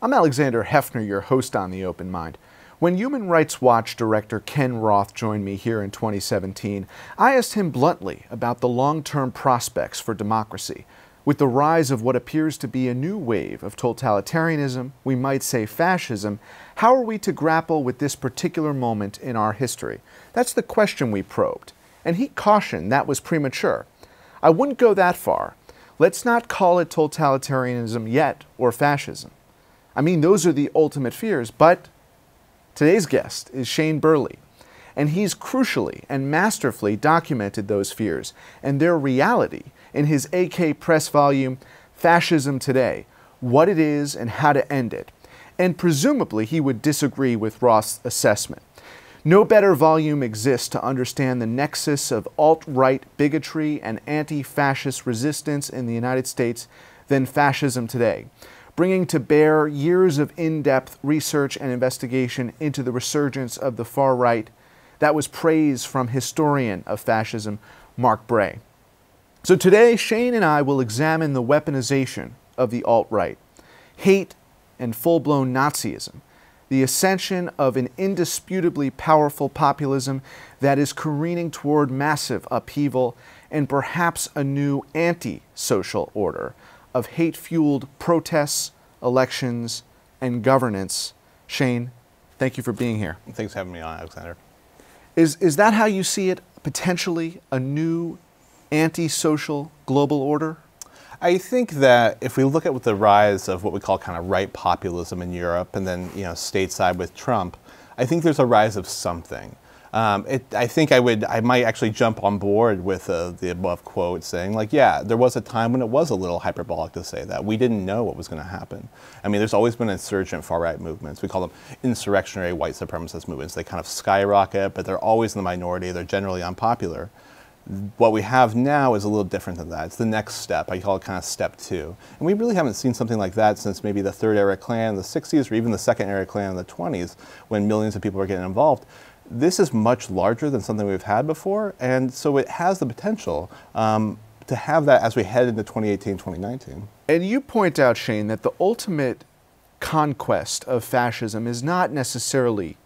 I'm Alexander Hefner, your host on The Open Mind. When Human Rights Watch director Ken Roth joined me here in 2017, I asked him bluntly about the long-term prospects for democracy. With the rise of what appears to be a new wave of totalitarianism, we might say fascism, how are we to grapple with this particular moment in our history? That's the question we probed. And he cautioned that was premature. I wouldn't go that far. Let's not call it totalitarianism yet or fascism. I mean, those are the ultimate fears, but today's guest is Shane Burley, and he's crucially and masterfully documented those fears and their reality in his AK press volume, Fascism Today, What It Is and How to End It. And presumably he would disagree with Roth's assessment. No better volume exists to understand the nexus of alt-right bigotry and anti-fascist resistance in the United States than Fascism Today, bringing to bear years of in-depth research and investigation into the resurgence of the far right. That was praise from historian of fascism, Mark Bray. So today, Shane and I will examine the weaponization of the alt-right, hate and full-blown Nazism, the ascension of an indisputably powerful populism that is careening toward massive upheaval, and perhaps a new anti-social order of hate-fueled protests, elections, and governance. Shane, thank you for being here. Thanks for having me on, Alexander. Is that how you see it, potentially a new anti-social global order? I think that if we look at the rise of what we call kind of right populism in Europe and then, stateside with Trump, I think there's a rise of something. I think I might actually jump on board with the above quote saying, like, yeah, there was a time when it was a little hyperbolic to say that. We didn't know what was going to happen. I mean, there's always been insurgent far-right movements. We call them insurrectionary white supremacist movements. They kind of skyrocket, but they're always in the minority. They're generally unpopular. What we have now is a little different than that. It's the next step. I call it kind of step two. And we really haven't seen something like that since maybe the Third Era Klan in the 60s or even the Second Era Klan in the 20s when millions of people were getting involved. This is much larger than something we've had before, and so it has the potential to have that as we head into 2018, 2019. And you point out, Shane, that the ultimate conquest of fascism is not necessarily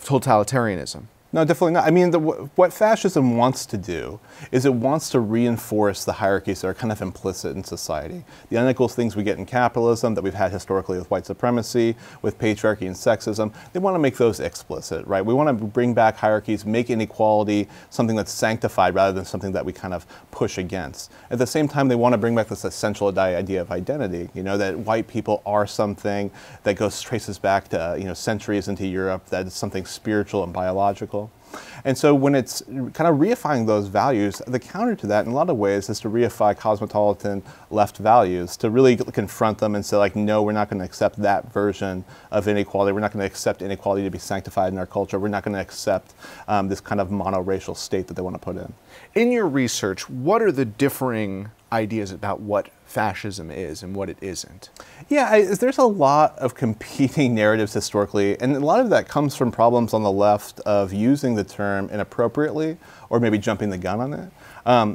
totalitarianism. No, definitely not. I mean, what fascism wants to do is it wants to reinforce the hierarchies that are kind of implicit in society. The unequal things we get in capitalism that we've had historically with white supremacy, with patriarchy and sexism, they want to make those explicit, right? We want to bring back hierarchies, make inequality something that's sanctified rather than something that we kind of push against. At the same time, they want to bring back this essential idea of identity, that white people are something that traces back to, centuries into Europe, that is something spiritual and biological. And so when it's kind of reifying those values, the counter to that in a lot of ways is to reify cosmopolitan left values, to really confront them and say, like, no, we're not going to accept that version of inequality. We're not going to accept inequality to be sanctified in our culture. We're not going to accept this kind of monoracial state that they want to put in. In your research, what are the differing ideas about what fascism is and what it isn't? Yeah, there's a lot of competing narratives historically, and a lot of that comes from problems on the left of using the term inappropriately or maybe jumping the gun on it.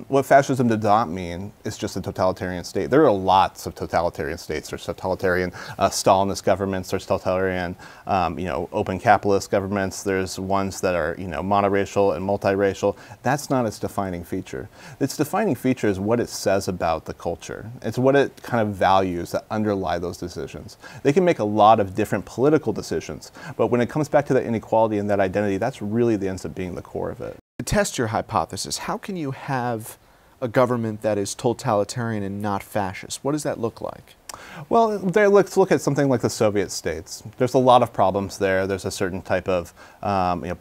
What fascism does not mean is just a totalitarian state. There are lots of totalitarian states. There's totalitarian Stalinist governments. There's totalitarian, open capitalist governments. There's ones that are, monoracial and multiracial. That's not its defining feature. Its defining feature is what it says about the culture. It's what it kind of values that underlie those decisions. They can make a lot of different political decisions, but when it comes back to that inequality and that identity, that's really the ends up being the core of it. To test your hypothesis, how can you have a government that is totalitarian and not fascist? What does that look like? Well, let's look at something like the Soviet states. There's a lot of problems there. There's a certain type of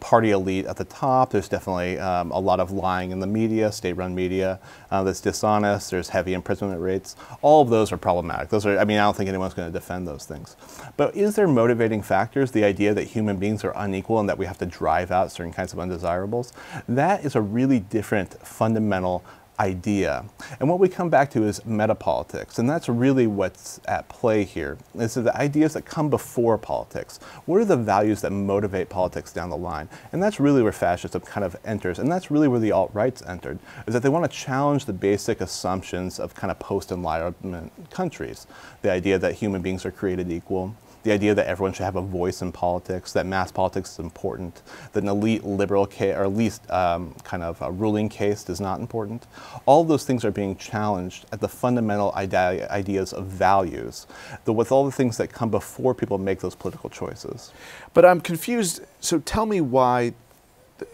party elite at the top. There's definitely a lot of lying in the media, state-run media that's dishonest. There's heavy imprisonment rates. All of those are problematic. I don't think anyone's going to defend those things. But is there motivating factors, the idea that human beings are unequal and that we have to drive out certain kinds of undesirables? That is a really different fundamental idea. And what we come back to is metapolitics, and that's really what's at play here. Is the ideas that come before politics. What are the values that motivate politics down the line? And that's really where fascism kind of enters, and that's really where the alt-rights entered, is that they want to challenge the basic assumptions of kind of post-Enlightenment countries. The idea that human beings are created equal, the idea that everyone should have a voice in politics, that mass politics is important, that an elite liberal case, or at least kind of a ruling caste is not important. All of those things are being challenged at the fundamental ideas of values, with all the things that come before people make those political choices. But I'm confused, so tell me why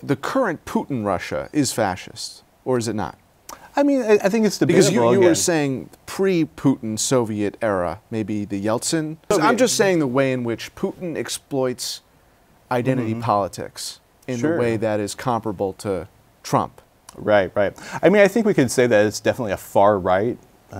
the current Putin Russia is fascist, or is it not? I mean, I think it's debatable. Because you were saying pre-Putin Soviet era, maybe the Yeltsin. I'm just saying the way in which Putin exploits identity politics in the way that is comparable to Trump. Right, right. I mean, I think we could say that it's definitely a far-right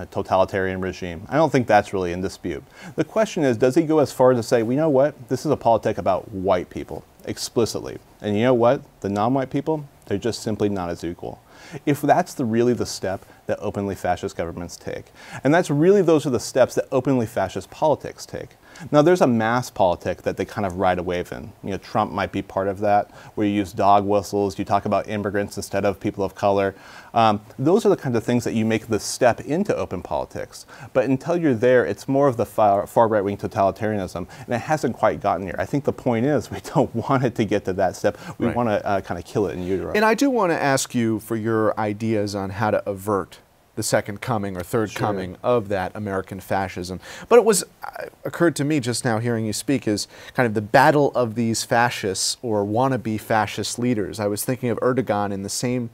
totalitarian regime. I don't think that's really in dispute. The question is, does he go as far as to say, well, you know what, this is a politic about white people, explicitly. And you know what, the non-white people, they're just simply not as equal. If that's really the step that openly fascist governments take. And those are the steps that openly fascist politics take. Now there's a mass politic that they kind of ride a wave in. You know, Trump might be part of that, where you use dog whistles, you talk about immigrants instead of people of color. Those are the kinds of things that you make the step into open politics. But until you're there, it's more of the far right-wing totalitarianism, and it hasn't quite gotten there. I think the point is we don't want it to get to that step. We want to kind of kill it in utero. And I do want to ask you for your ideas on how to avert the second coming or third coming of that American fascism. But it occurred to me just now hearing you speak is kind of the battle of these fascists or wannabe fascist leaders. I was thinking of Erdogan in the same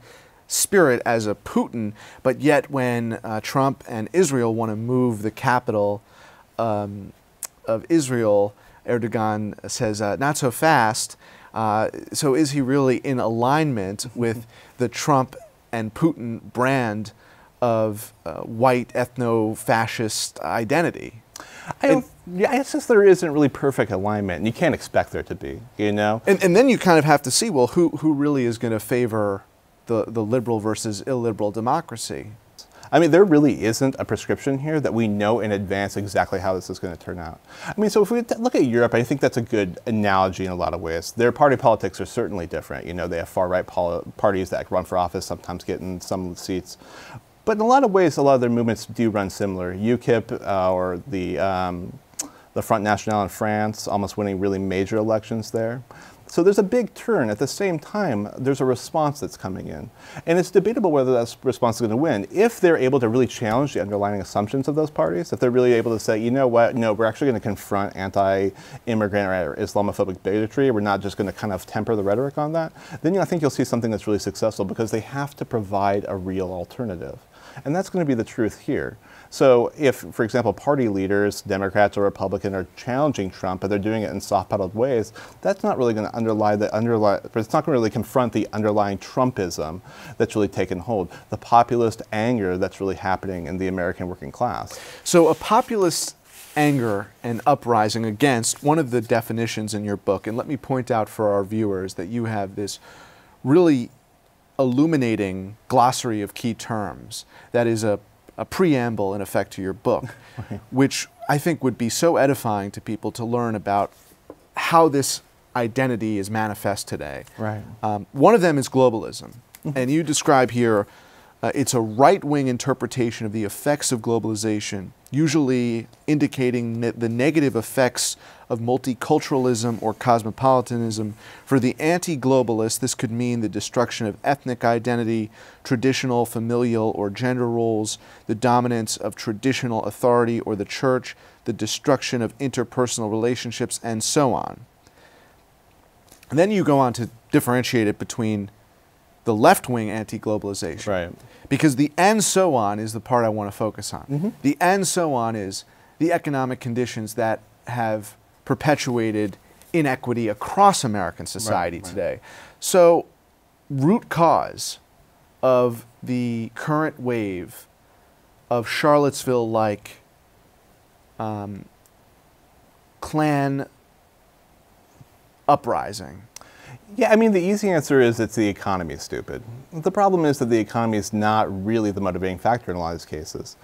spirit as a Putin, but yet when Trump and Israel want to move the capital of Israel, Erdogan says, not so fast. So is he really in alignment with the Trump and Putin brand of white ethno-fascist identity? I guess there isn't really perfect alignment, and you can't expect there to be, you know? And then you kind of have to see, well, who really is going to favor the liberal versus illiberal democracy? I mean, there really isn't a prescription here that we know in advance exactly how this is going to turn out. I mean, so if we look at Europe, I think that's a good analogy in a lot of ways. Their party politics are certainly different. You know, they have far-right parties that run for office, sometimes get in some of the seats. But in a lot of ways, a lot of their movements do run similar. UKIP or the Front National in France, almost winning really major elections there. So there's a big turn. At the same time, there's a response that's coming in. And it's debatable whether that response is going to win. If they're able to really challenge the underlying assumptions of those parties, if they're really able to say, you know what, no, we're actually going to confront anti-immigrant or Islamophobic bigotry, we're not just going to kind of temper the rhetoric on that, then I think you'll see something that's really successful because they have to provide a real alternative. And that's going to be the truth here. So if, for example, party leaders, Democrats or Republican, are challenging Trump, but they're doing it in soft-pedaled ways, that's not really going to it's not going to really confront the underlying Trumpism that's really taken hold, the populist anger that's really happening in the American working class. So a populist anger and uprising against, one of the definitions in your book, and let me point out for our viewers that you have this really illuminating glossary of key terms that is a preamble, in effect, to your book, which I think would be so edifying to people to learn about how this identity is manifest today. Right. One of them is globalism. And you describe here, it's a right-wing interpretation of the effects of globalization, usually indicating the negative effects of multiculturalism or cosmopolitanism. For the anti-globalist, this could mean the destruction of ethnic identity, traditional, familial, or gender roles, the dominance of traditional authority or the church, the destruction of interpersonal relationships, and so on. And then you go on to differentiate it between the left-wing anti-globalization. Right. Because the and so on is the part I want to focus on. The and so on is the economic conditions that have perpetuated inequity across American society today. So, root cause of the current wave of Charlottesville-like Klan uprising Yeah, I mean, the easy answer is it's the economy is stupid. The problem is that the economy is not really the motivating factor in a lot of these cases.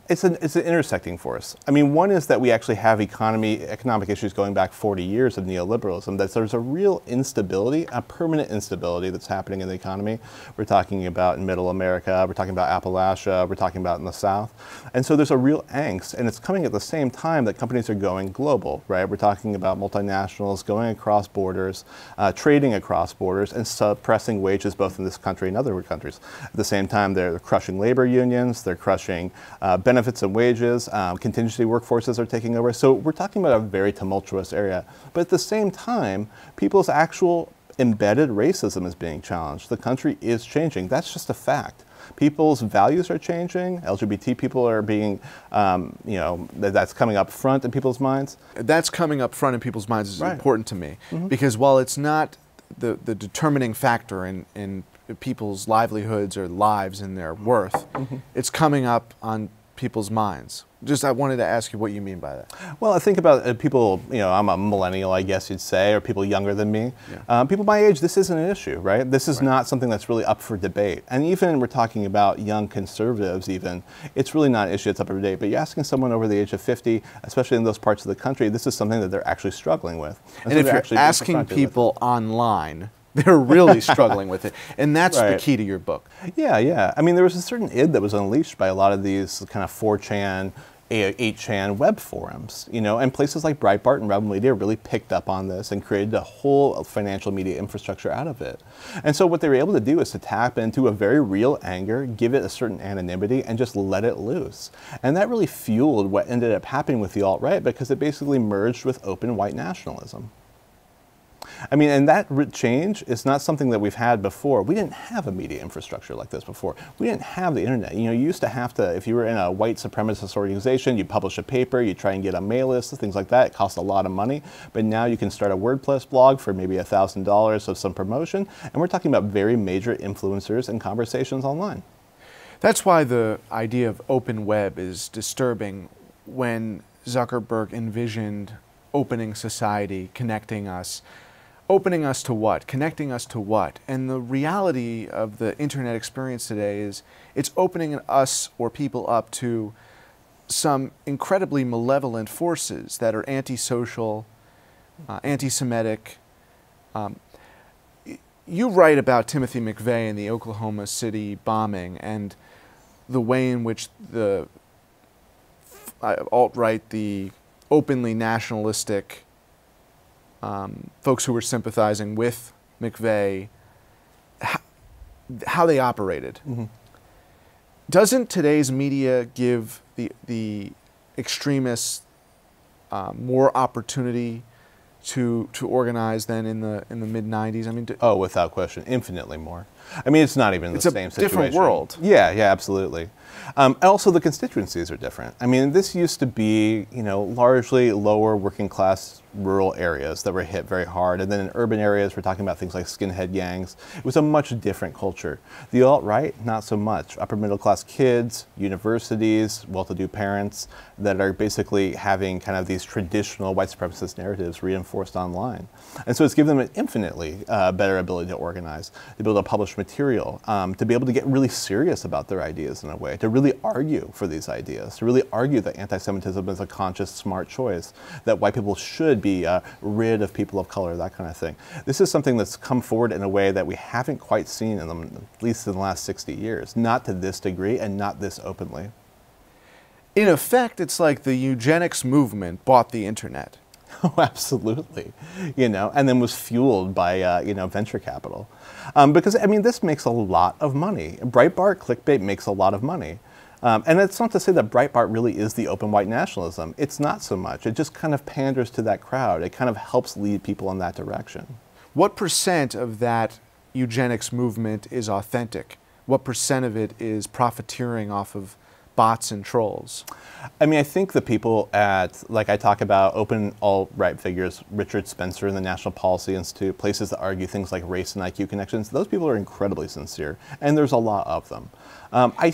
It's an intersecting force. I mean, one is that we actually have economic issues going back 40 years of neoliberalism, that there's a real instability, a permanent instability that's happening in the economy. We're talking about in Middle America, we're talking about Appalachia, we're talking about in the South. And so there's a real angst, and it's coming at the same time that companies are going global, right? We're talking about multinationals going across borders, trading across borders and suppressing wages both in this country and other countries. At the same time, they're crushing labor unions, they're crushing benefits and wages, contingency workforces are taking over. So we're talking about a very tumultuous area. But at the same time, people's actual embedded racism is being challenged. The country is changing. That's just a fact. People's values are changing. LGBT people are being, that's coming up front in people's minds. That's coming up front in people's minds is right. important to me, because while it's not the determining factor in people's livelihoods or lives and their worth, it's coming up on people's minds. Just, I wanted to ask you what you mean by that. Well, I think about people, I'm a millennial, I guess you'd say, or people younger than me. Yeah. People my age, this isn't an issue, right? This is not something that's really up for debate. And even we're talking about young conservatives even, it's really not an issue that's up for debate. But you're asking someone over the age of 50, especially in those parts of the country, this is something that they're actually struggling with. And so if you're asking people online, they're really struggling with it. And that's the key to your book. Yeah, yeah. I mean, there was a certain id that was unleashed by a lot of these kind of 4chan, 8chan web forums, and places like Breitbart and Rebel Media really picked up on this and created a whole financial media infrastructure out of it. And so what they were able to do is to tap into a very real anger, give it a certain anonymity, and just let it loose. And that really fueled what ended up happening with the alt-right, because it basically merged with open white nationalism. I mean, and that change is not something that we've had before. We didn't have a media infrastructure like this before. We didn't have the internet. You used to have to, if you were in a white supremacist organization, you'd publish a paper, you'd try and get a mail list, things like that. It cost a lot of money. But now you can start a WordPress blog for maybe $1,000 of some promotion. And we're talking about very major influencers and conversations online. That's why the idea of open web is disturbing. When Zuckerberg envisioned opening society, connecting us to what? Connecting us to what? And the reality of the internet experience today is it's opening us or people up to some incredibly malevolent forces that are antisocial, anti-Semitic. You write about Timothy McVeigh and the Oklahoma City bombing and the way in which the alt-right, the openly nationalistic folks who were sympathizing with McVeigh, how they operated. Doesn't today's media give the extremists more opportunity to organize than in the mid-90s? I mean, oh, without question, infinitely more. I mean, it's not even the same situation. It's a different world. Yeah, yeah, absolutely. Also, the constituencies are different. I mean, this used to be, largely lower working class rural areas that were hit very hard. And then in urban areas, we're talking about things like skinhead gangs. It was a much different culture. The alt-right, not so much. Upper middle class kids, universities, well-to-do parents that are basically having kind of these traditional white supremacist narratives reinforced online. And so it's given them an infinitely better ability to organize, to be able to publish material, to be able to get really serious about their ideas in a way, to really argue for these ideas, to really argue that anti-Semitism is a conscious, smart choice, that white people should be rid of people of color, that kind of thing. This is something that's come forward in a way that we haven't quite seen in them, at least in the last 60 years, not to this degree and not this openly. In effect, it's like the eugenics movement bought the internet. Oh, absolutely. And then was fueled by, venture capital. Because, I mean, this makes a lot of money. Breitbart, clickbait makes a lot of money. And it's not to say that Breitbart really is the open white nationalism. It's not so much. It just kind of panders to that crowd. It kind of helps lead people in that direction. What % of that eugenics movement is authentic? What % of it is profiteering off of bots and trolls? I mean, I think the people at, like I talk about, open alt-right figures, Richard Spencer in the National Policy Institute, places that argue things like race and IQ connections, those people are incredibly sincere, and there's a lot of them.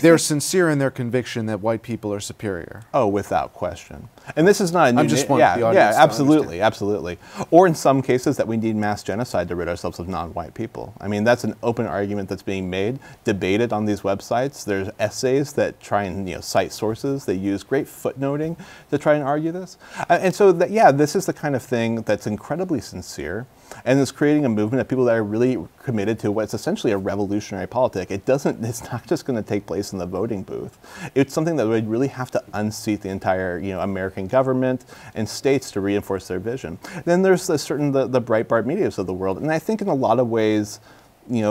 They're sincere in their conviction that white people are superior. Oh, without question. And this is not a new... I'm just wanting the audience to absolutely, absolutely. Or in some cases that we need mass genocide to rid ourselves of non-white people. I mean, that's an open argument that's being made, debated on these websites. There's essays that try and cite sources. They use great footnoting to try and argue this. And so, this is the kind of thing that's incredibly sincere, and it's creating a movement of people that are really committed to what's essentially a revolutionary politic. It's not just going to take place in the voting booth. It's something that would really have to unseat the entire, American government and states to reinforce their vision. Then there's the Breitbart medias of the world, and I think in a lot of ways,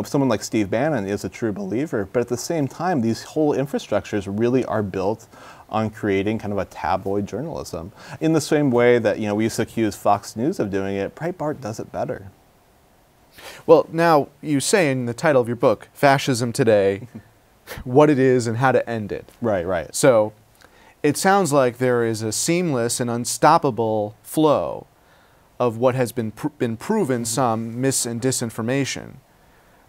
someone like Steve Bannon is a true believer, but at the same time, these whole infrastructures really are built on creating kind of a tabloid journalism. In the same way that, we used to accuse Fox News of doing it, Breitbart does it better. Well, now you say in the title of your book, Fascism Today, what it is and how to end it. Right, right. So it sounds like there is a seamless and unstoppable flow of what has been proven some mis and disinformation.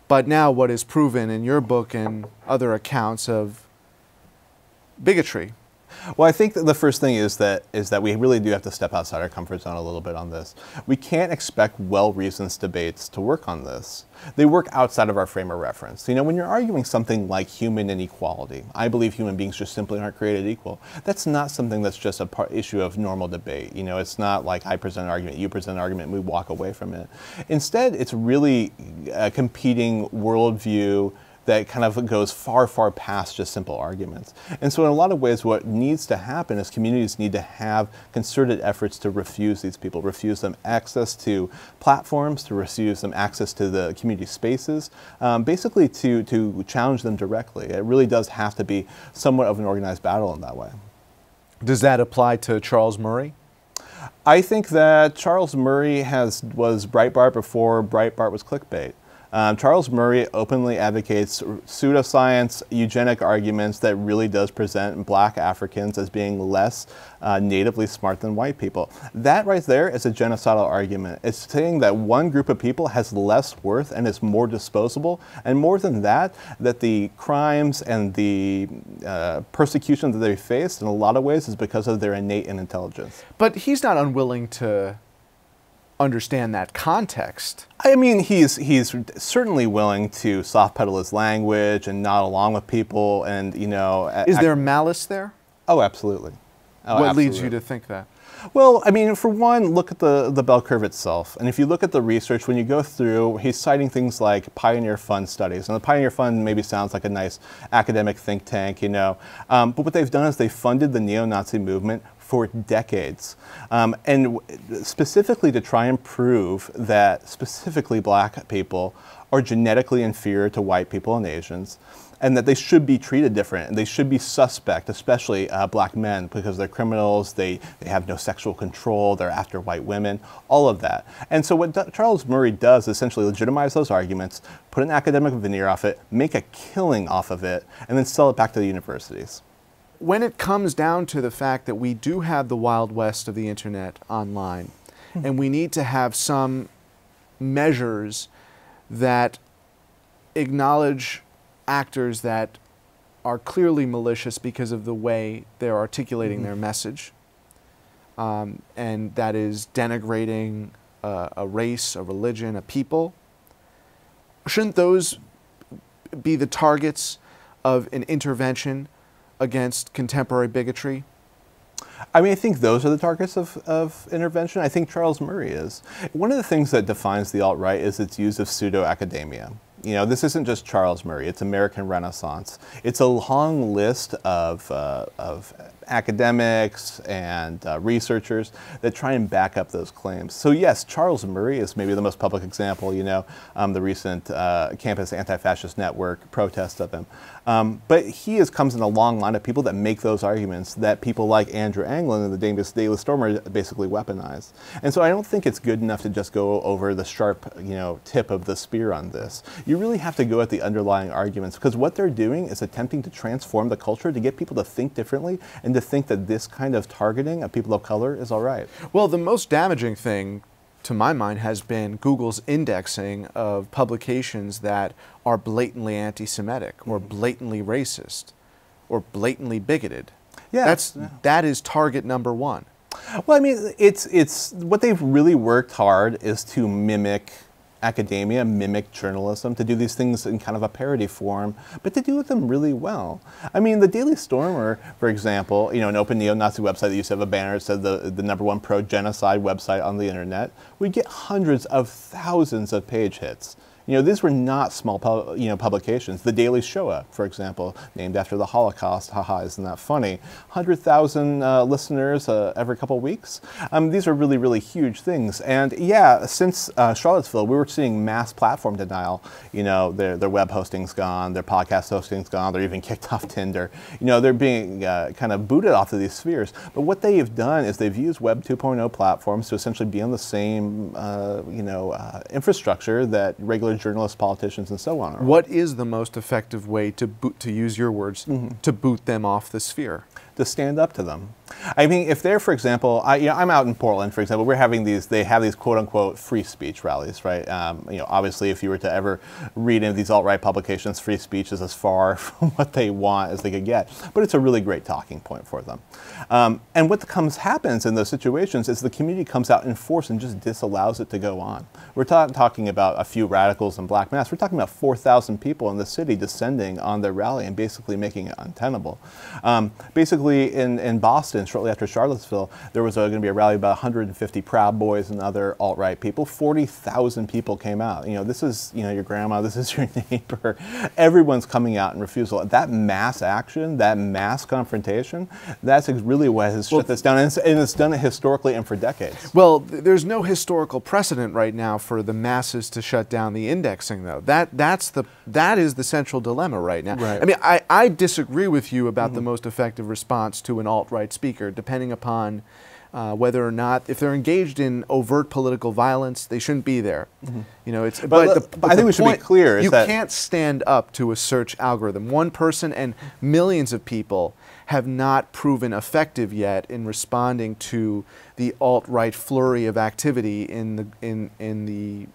But now what is proven in your book and other accounts of bigotry. Well, I think that the first thing is that we really do have to step outside our comfort zone a little bit on this. We can't expect well-reasoned debates to work on this. They work outside of our frame of reference. When you're arguing something like human inequality, I believe human beings just simply aren't created equal. That's not something that's just an issue of normal debate. It's not like I present an argument, you present an argument, and we walk away from it. Instead, it's really a competing worldview that kind of goes far, far past just simple arguments. And so in a lot of ways, what needs to happen is communities need to have concerted efforts to refuse these people, refuse them access to platforms, to refuse them access to the community spaces, basically to challenge them directly. It really does have to be somewhat of an organized battle in that way. Does that apply to Charles Murray? I think that Charles Murray was Breitbart before Breitbart was clickbait. Charles Murray openly advocates pseudoscience, eugenic arguments that really does present black Africans as being less natively smart than white people. That right there is a genocidal argument. It's saying that one group of people has less worth and is more disposable, and more than that, that the crimes and the persecution that they face in a lot of ways is because of their innate intelligence. But he's not unwilling to understand that context. I mean, he's certainly willing to soft pedal his language and nod along with people, and Is there malice there? Oh, absolutely. Oh, what leads you to think that? Well, I mean, for one, look at the bell curve itself. And if you look at the research, when you go through, he's citing things like Pioneer Fund studies. And the Pioneer Fund maybe sounds like a nice academic think tank, But what they've done is they funded the neo-Nazi movement for decades, and specifically to try and prove that specifically black people are genetically inferior to white people and Asians, and that they should be treated different, and they should be suspect, especially black men, because they're criminals, they have no sexual control, they're after white women, all of that. And so what Charles Murray does is essentially legitimize those arguments, put an academic veneer off it, make a killing off of it, and then sell it back to the universities. When it comes down to the fact that we do have the Wild West of the internet online, and we need to have some measures that acknowledge actors that are clearly malicious because of the way they're articulating their message, and that is denigrating a race, a religion, a people, shouldn't those be the targets of an intervention against contemporary bigotry? I mean, I think those are the targets of intervention. I think Charles Murray is. One of the things that defines the alt-right is its use of pseudo-academia. This isn't just Charles Murray, it's American Renaissance. It's a long list of academics and researchers that try and back up those claims. So yes, Charles Murray is maybe the most public example, the recent Campus Anti-Fascist Network protest of him. But he comes in a long line of people that make those arguments that people like Andrew Anglin and the Daily Stormer basically weaponize. And so I don't think it's good enough to just go over the sharp, tip of the spear on this. You really have to go at the underlying arguments, because what they're doing is attempting to transform the culture to get people to think differently and to think that this kind of targeting of people of color is all right. Well, the most damaging thing, to my mind, has been Google's indexing of publications that are blatantly anti-Semitic or blatantly racist or blatantly bigoted. Yeah, that is target number one. Well, I mean, it's what they've really worked hard is to mimic academia, mimic journalism, to do these things in kind of a parody form, but to do them really well. I mean, the Daily Stormer, for example, an open neo-Nazi website that used to have a banner that said the #1 pro-genocide website on the internet, would get hundreds of thousands of page hits. These were not small publications. The Daily Shoah, for example, named after the Holocaust, haha, isn't that funny? 100,000 listeners every couple of weeks. These are really, really huge things. And yeah, since Charlottesville, we were seeing mass platform denial. Their web hosting's gone, their podcast hosting's gone, they're even kicked off Tinder. They're being kind of booted off of these spheres. But what they have done is they've used Web 2.0 platforms to essentially be on the same, infrastructure that regular journalists, politicians, and so on. What is the most effective way to use your words, to boot them off the sphere? To stand up to them. I mean, if they're, for example, I'm out in Portland, for example, they have these quote-unquote free speech rallies, right? Obviously, if you were to ever read into these alt-right publications, free speech is as far from what they want as they could get, but it's a really great talking point for them. And what happens in those situations is the community comes out in force and just disallows it to go on. We're talking about a few radicals and black mass. We're talking about 4,000 people in the city descending on their rally and basically making it untenable. Basically, in Boston, shortly after Charlottesville, there was going to be a rally of about 150 Proud Boys and other alt-right people. 40,000 people came out. This is your grandma, this is your neighbor. Everyone's coming out in refusal. That mass action, that mass confrontation, that's really what has shut this down, and it's done it historically and for decades. Well, there's no historical precedent right now for the masses to shut down the indexing, though. That is the central dilemma right now. Right. I mean, I disagree with you about the most effective response to an alt-right speaker, depending upon whether or not, if they're engaged in overt political violence, they shouldn't be there. But I think we should be clear is you that can't stand up to a search algorithm. One person and millions of people have not proven effective yet in responding to the alt-right flurry of activity in the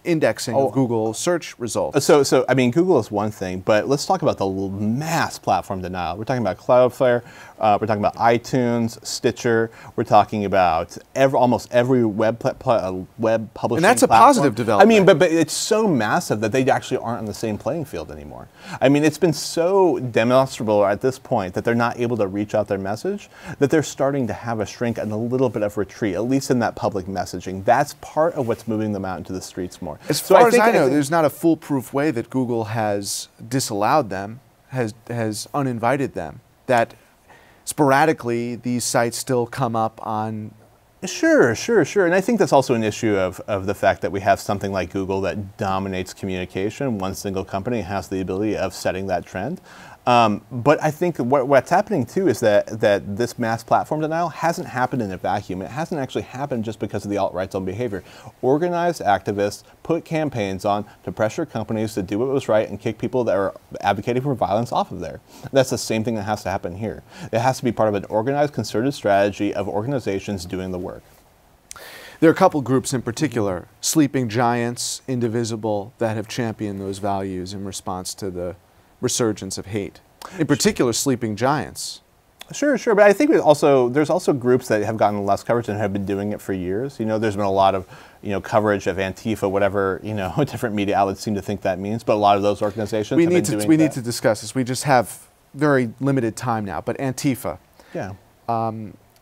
indexing of Google search results. So I mean, Google is one thing, but let's talk about the mass platform denial. We're talking about Cloudflare, we're talking about iTunes, Stitcher, we're talking about almost every web publishing and that's a positive development. I mean, but it's so massive that they actually aren't on the same playing field anymore. I mean, it's been so demonstrable at this point that they're not able to reach out their message, that they're starting to have a shrink and a little bit of retreat, at least in that public messaging. That's part of what's moving them out into the streets more. As far as I know, there's not a foolproof way that Google has disallowed them, has uninvited them, that sporadically these sites still come up on. Sure. And I think that's also an issue of the fact that we have something like Google that dominates communication. One single company has the ability of setting that trend. But I think what's happening too is that this mass platform denial hasn't happened in a vacuum. It hasn't actually happened just because of the alt-right's own behavior. Organized activists put campaigns on to pressure companies to do what was right and kick people that are advocating for violence off of there. That's the same thing that has to happen here. It has to be part of an organized, concerted strategy of organizations doing the work. There are a couple groups in particular, Sleeping Giants, Indivisible, that have championed those values in response to the resurgence of hate. In particular, Sleeping Giants. Sure. But I think there's also groups that have gotten less coverage and have been doing it for years. There's been a lot of, coverage of Antifa, whatever, different media outlets seem to think that means. But a lot of those organizations have been doing that. We need to discuss this. We just have very limited time now. But Antifa. Yeah.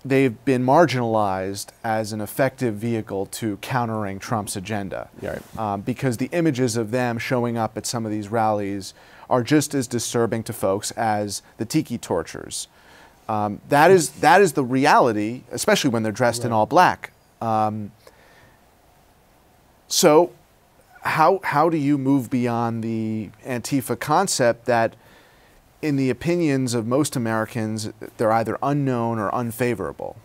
They've been marginalized as an effective vehicle to countering Trump's agenda. Yeah, right. Because the images of them showing up at some of these rallies are just as disturbing to folks as the tiki tortures. That is the reality, especially when they're dressed in all black. So how do you move beyond the Antifa concept that, in the opinions of most Americans, they're either unknown or unfavorable?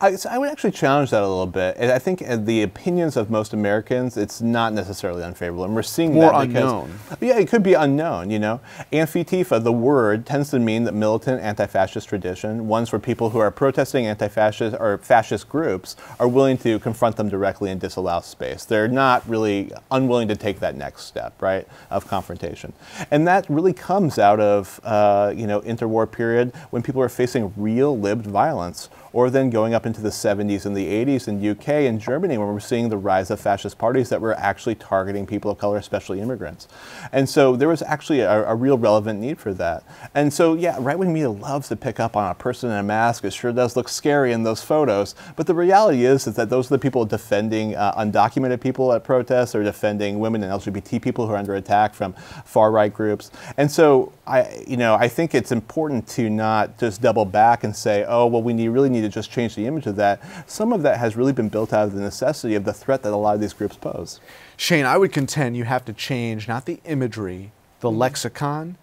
I would actually challenge that a little bit. And I think in the opinions of most Americans, it's not necessarily unfavorable. And we're seeing more that because, unknown. Yeah, it could be unknown, you know. Antifa, the word, tends to mean that militant anti-fascist tradition, ones where people who are protesting anti-fascist or fascist groups are willing to confront them directly and disallow space. They're not really unwilling to take that next step, right, of confrontation. And that really comes out of interwar period when people are facing real lived violence, or then going up into the 70s and the 80s in UK and Germany, when we're seeing the rise of fascist parties that were actually targeting people of color, especially immigrants. And so there was actually a real relevant need for that. And so, yeah, right-wing media loves to pick up on a person in a mask. It sure does look scary in those photos. But the reality is that those are the people defending undocumented people at protests, or defending women and LGBT people who are under attack from far-right groups. And so I think it's important to not just double back and say, oh, well, we really need to just change the image of that. Some of that has really been built out of the necessity of the threat that a lot of these groups pose. Shane, I would contend you have to change not the imagery, the lexicon,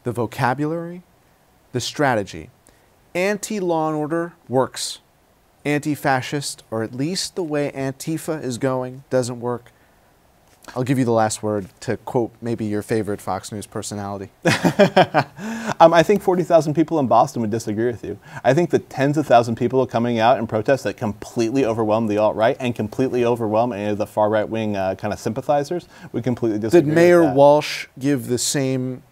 the vocabulary, the strategy. Anti-law and order works. Anti-fascist, or at least the way Antifa is going, doesn't work. I'll give you the last word to quote maybe your favorite Fox News personality. I think 40,000 people in Boston would disagree with you. I think the tens of thousands of people coming out and protest that completely overwhelm the alt-right and completely overwhelm any of the far right-wing kind of sympathizers would completely disagree. Did Mayor Walsh give the same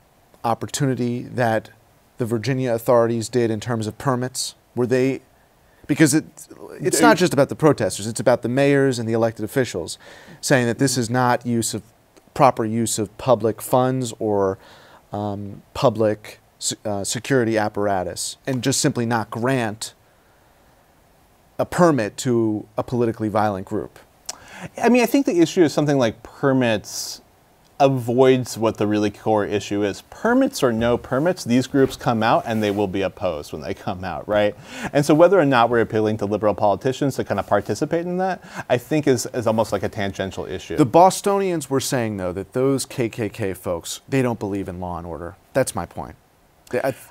opportunity that the Virginia authorities did in terms of permits? Were they... Because it's not just about the protesters, it's about the mayors and the elected officials saying that this is not proper use of public funds or public security apparatus, and just simply not grant a permit to a politically violent group. I mean, I think the issue is something like permits avoids what the really core issue is. Permits or no permits, these groups come out and they will be opposed when they come out, right? And so whether or not we're appealing to liberal politicians to kind of participate in that, I think is almost like a tangential issue. The Bostonians were saying, though, that those KKK folks, they don't believe in law and order. That's my point.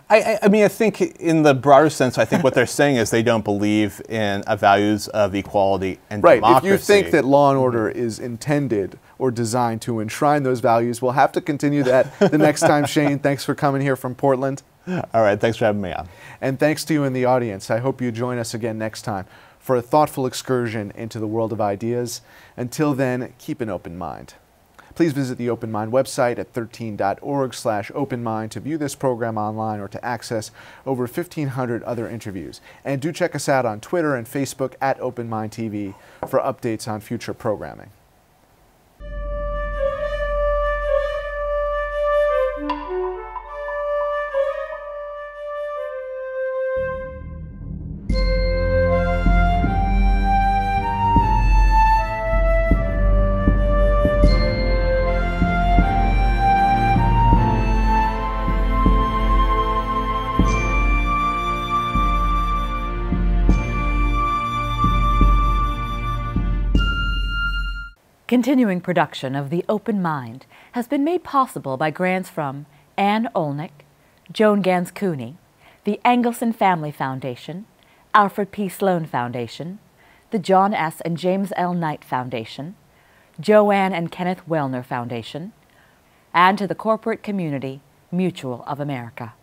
I mean, I think in the broader sense, I think what they're saying is they don't believe in values of equality and democracy. If you think that law and order is intended or designed to enshrine those values, we'll have to continue that the next time. Shane, thanks for coming here from Portland. All right, thanks for having me on. And thanks to you in the audience. I hope you join us again next time for a thoughtful excursion into the world of ideas. Until then, keep an open mind. Please visit the Open Mind website at 13.org/openmind to view this program online or to access over 1,500 other interviews. And do check us out on Twitter and Facebook at OpenMindTV for updates on future programming. Continuing production of The Open Mind has been made possible by grants from Ann Olnick, Joan Gans Cooney, the Engelson Family Foundation, Alfred P. Sloan Foundation, the John S. and James L. Knight Foundation, Joanne and Kenneth Wellner Foundation, and to the corporate community Mutual of America.